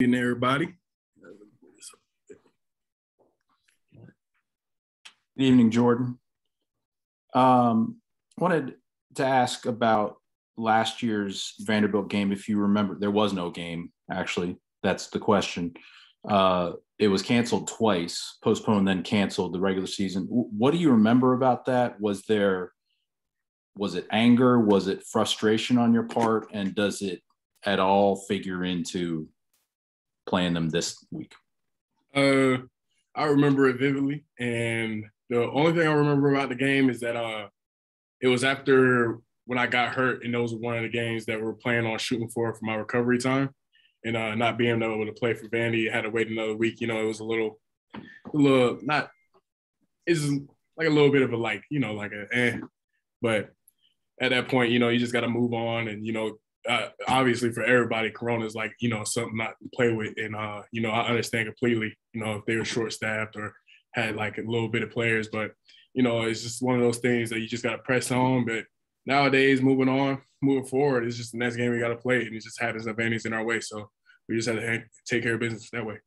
Good evening, everybody. Good evening, Jordan. Wanted to ask about last year's Vanderbilt game. If you remember, there was no game, actually. That's the question. It was canceled twice, postponed, then canceled the regular season. What do you remember about that? Was it anger? Was it frustration on your part? And does it at all figure into playing them this week? I remember it vividly, and the only thing I remember about the game is that it was after when I got hurt, and that was one of the games that we're planning on shooting for my recovery time, and not being able to play for Vandy, had to wait another week. It was a little not. It's like a little bit of a but at that point, you just got to move on, and obviously for everybody, Corona is something not to play with. And, I understand completely, if they were short-staffed or had like a little bit of players, but, it's just one of those things that you just got to press on. But nowadays, moving forward, it's just the next game we got to play. And it just happens that Vandy's in our way. So we just have to take care of business that way.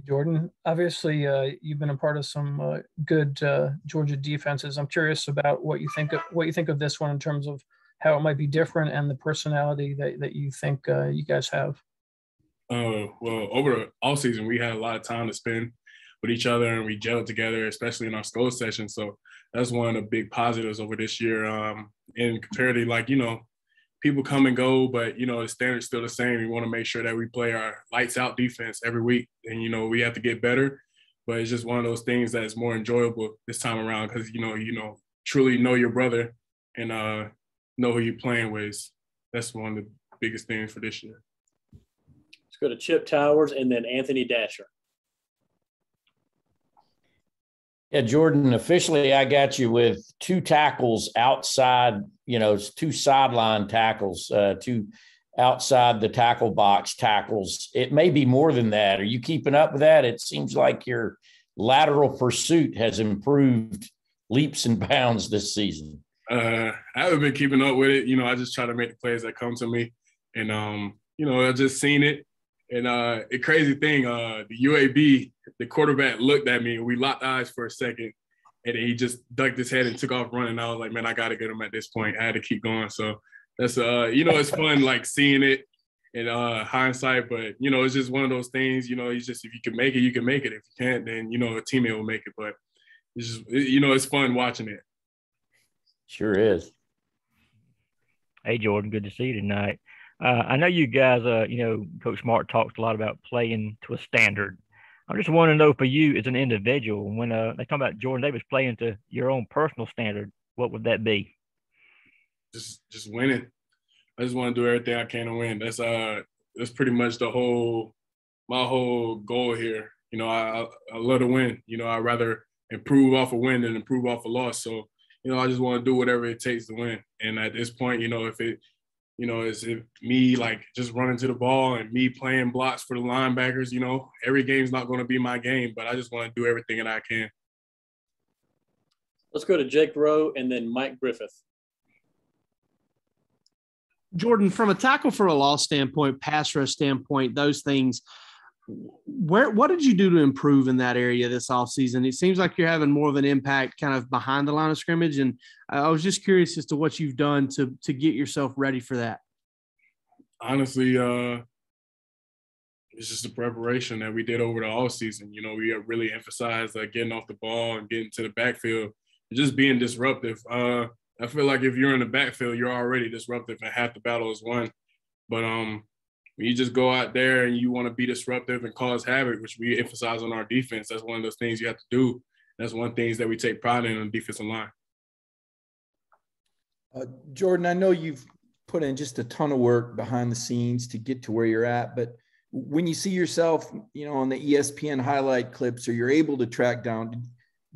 Jordan, obviously you've been a part of some good Georgia defenses. I'm curious about what you think of this one in terms of how it might be different and the personality that you think you guys have. Well, over the off season, we had a lot of time to spend with each other, and we gelled together, especially in our school session. So that's one of the big positives over this year. And comparatively, people come and go, but, the standard's still the same. We want to make sure that we play our lights-out defense every week. And, we have to get better. But it's just one of those things that's more enjoyable this time around because, truly know your brother and know who you're playing with. That's one of the biggest things for this year. Let's go to Chip Towers and then Anthony Dasher. Yeah, Jordan, officially I got you with two tackles outside, two sideline tackles, two outside the tackle box tackles. It may be more than that. Are you keeping up with that? It seems like your lateral pursuit has improved leaps and bounds this season. I haven't been keeping up with it. I just try to make the plays that come to me. And, I just seen it. And the crazy thing, the UAB, the quarterback looked at me and we locked eyes for a second. And then he just ducked his head and took off running. I was like, man, I got to get him at this point. I had to keep going. So that's, it's fun, like seeing it in hindsight. But, it's just one of those things, it's just if you can make it, you can make it. If you can't, then, a teammate will make it. But it's just, it's fun watching it. Sure is. Hey, Jordan, good to see you tonight. I know you guys, Coach Smart talks a lot about playing to a standard. I'm just wanting to know for you as an individual, when they talk about Jordan Davis playing to your own personal standard, what would that be? Just winning. I just want to do everything I can to win. That's pretty much my whole goal here. I love to win. I'd rather improve off a win than improve off a loss. So, I just want to do whatever it takes to win. And at this point, it's me like just running to the ball and me playing blocks for the linebackers. Every game's not going to be my game, but I just want to do everything that I can. Let's go to Jake Rowe and then Mike Griffith. Jordan, from a tackle for a loss standpoint, pass rush standpoint, those things, what did you do to improve in that area this offseason? It seems like you're having more of an impact kind of behind the line of scrimmage, and I was just curious as to what you've done to get yourself ready for that. Honestly, it's just the preparation that we did over the offseason. We really emphasized getting off the ball and getting to the backfield and just being disruptive. I feel like if you're in the backfield, you're already disruptive and half the battle is won. But when you just go out there and you want to be disruptive and cause havoc, which we emphasize on our defense, that's one of those things you have to do. That's one of the things that we take pride in on the defensive line. Jordan, I know you've put in just a ton of work behind the scenes to get to where you're at, but when you see yourself, on the ESPN highlight clips, or you're able to track down,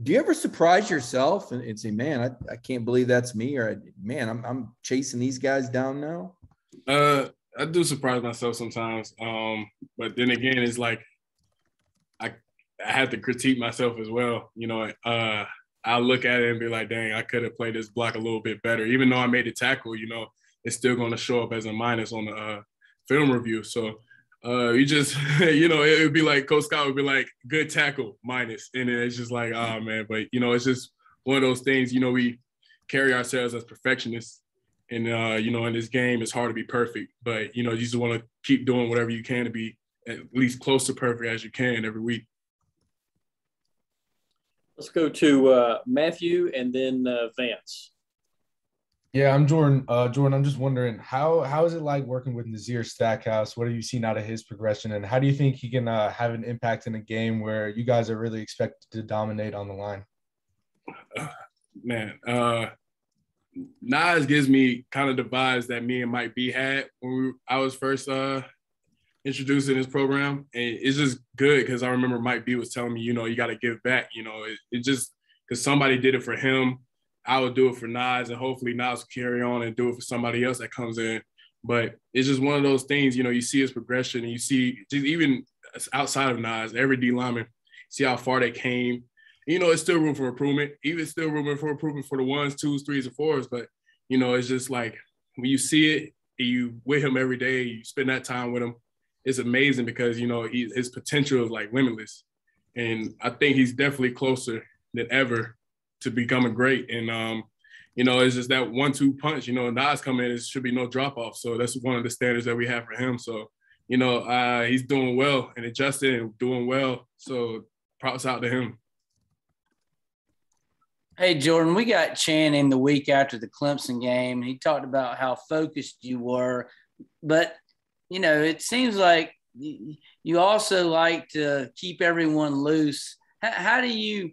do you ever surprise yourself and say, man, I can't believe that's me, or man, I'm chasing these guys down now? I do surprise myself sometimes. But then again, it's like I have to critique myself as well. I look at it and be like, dang, I could have played this block a little bit better. Even though I made the tackle, it's still going to show up as a minus on film review. So you just, it would be like Coach Scott would be like, good tackle minus. And then it's just like, oh, man. But, it's just one of those things, we carry ourselves as perfectionists. And, in this game, it's hard to be perfect. But, you just want to keep doing whatever you can to be at least close to perfect as you can every week. Let's go to Matthew and then Vance. Yeah, I'm Jordan. Jordan, I'm just wondering, how is it like working with Nazair Stackhouse? What have you seen out of his progression? And how do you think he can have an impact in a game where you guys are really expected to dominate on the line? Nas gives me kind of the vibes that me and Mike B had when I was first introduced in this program. And it's just good because I remember Mike B was telling me, you got to give back. It just because somebody did it for him, I would do it for Nas, and hopefully Nas will carry on and do it for somebody else that comes in. But it's just one of those things, you see his progression, and you see just even outside of Nas, every D lineman, see how far they came. It's still room for improvement. Even still room for improvement for the 1s, 2s, 3s, and 4s. But, it's just like when you see it, you with him every day, you spend that time with him, it's amazing because, his potential is like limitless. And I think he's definitely closer than ever to becoming great. And, it's just that 1-2 punch, Nas coming in, it should be no drop off. So that's one of the standards that we have for him. So, he's doing well and adjusting and doing well. So props out to him. Hey, Jordan, we got Channing the week after the Clemson game. He talked about how focused you were, but, it seems like you also like to keep everyone loose. How do you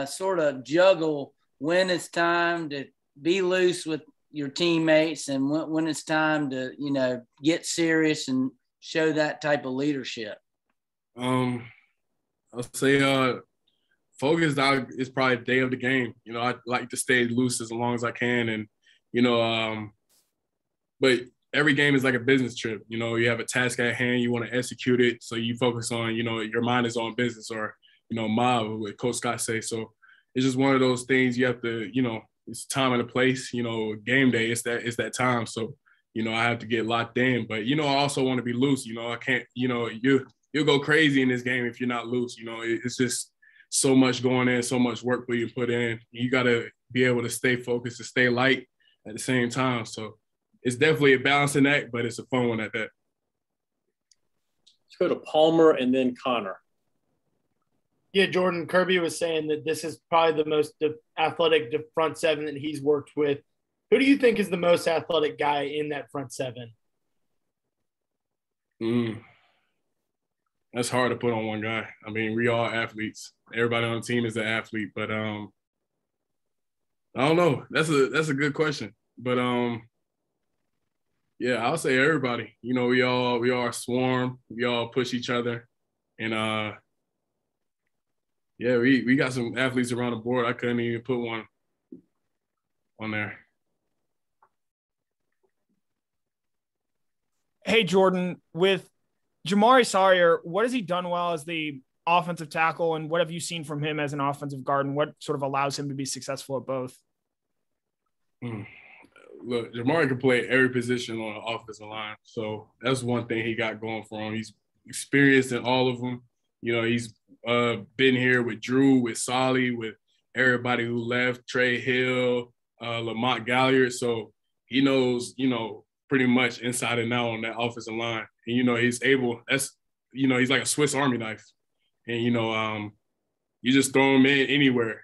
sort of juggle when it's time to be loose with your teammates and when it's time to, get serious and show that type of leadership? I'll say focused out is probably the day of the game. I like to stay loose as long as I can. And, but every game is like a business trip. You have a task at hand, you want to execute it. So you focus on, your mind is on business or, mob, what Coach Scott say. So it's just one of those things you have to, it's time and a place, game day, it's that time. So, I have to get locked in, but, I also want to be loose. I can't, you'll go crazy in this game if you're not loose. It's just so much going in, so much work you put in. You got to be able to stay focused and stay light at the same time. So it's definitely a balancing act, but it's a fun one at that. Let's go to Palmer and then Connor. Yeah, Jordan, Kirby was saying that this is probably the most athletic front seven that he's worked with. Who do you think is the most athletic guy in that front seven? That's hard to put on one guy. I mean, we all athletes. Everybody on the team is an athlete, but I don't know. That's a good question. But yeah, I'll say everybody. We all swarm. We all push each other, and yeah, we got some athletes around the board. I couldn't even put one on there. Hey, Jordan, with Jamarii Sawyer, what has he done well as the offensive tackle, and what have you seen from him as an offensive guard, and what sort of allows him to be successful at both? Look, Jamarii can play every position on the offensive line, so that's one thing he got going for him. He's experienced in all of them. He's been here with Drew, with Solly, with everybody who left, Trey Hill, Lamont Galliard. So he knows, pretty much inside and out on that offensive line. And, he's able – he's like a Swiss Army knife. And, you just throw him in anywhere.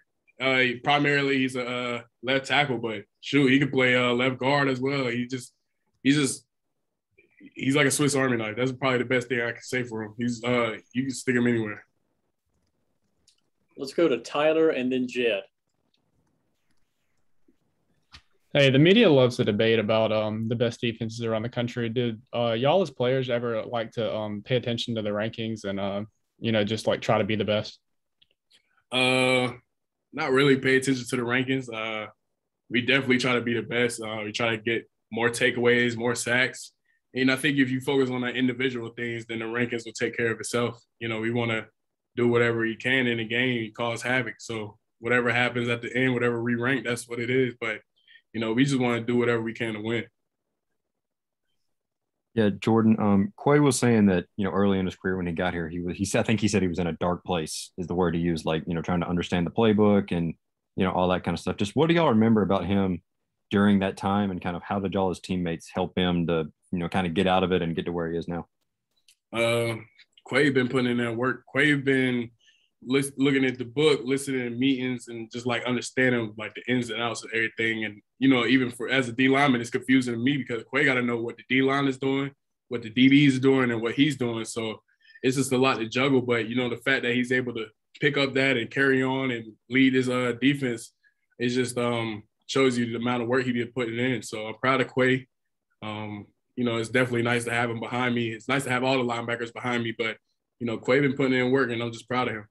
Primarily he's a left tackle, but shoot, he could play left guard as well. He's like a Swiss Army knife. That's probably the best thing I can say for him. You can stick him anywhere. Let's go to Tyler and then Jed. Hey, the media loves to debate about the best defenses around the country. Did y'all as players ever like to pay attention to the rankings and just like try to be the best? Not really pay attention to the rankings. We definitely try to be the best. We try to get more takeaways, more sacks. And I think if you focus on the individual things, then the rankings will take care of itself. We want to do whatever you can in the game, cause havoc. So whatever happens at the end, whatever we rank, that's what it is. But, we just want to do whatever we can to win. Yeah, Jordan. Quay was saying that early in his career when he got here, he said, I think he said he was in a dark place is the word he used, like trying to understand the playbook and all that kind of stuff. Just what do y'all remember about him during that time, and kind of how did y'all as teammates help him to kind of get out of it and get to where he is now? Quay been putting in that work. Quay been looking at the book, listening to meetings, and just like understanding like the ins and outs of everything. And even for as a D lineman, it's confusing to me because Quay got to know what the D line is doing, what the DB is doing, and what he's doing. So it's just a lot to juggle. But the fact that he's able to pick up that and carry on and lead his defense, it just shows you the amount of work he been putting in. So I'm proud of Quay. It's definitely nice to have him behind me. It's nice to have all the linebackers behind me, but Quay been putting in work, and I'm just proud of him.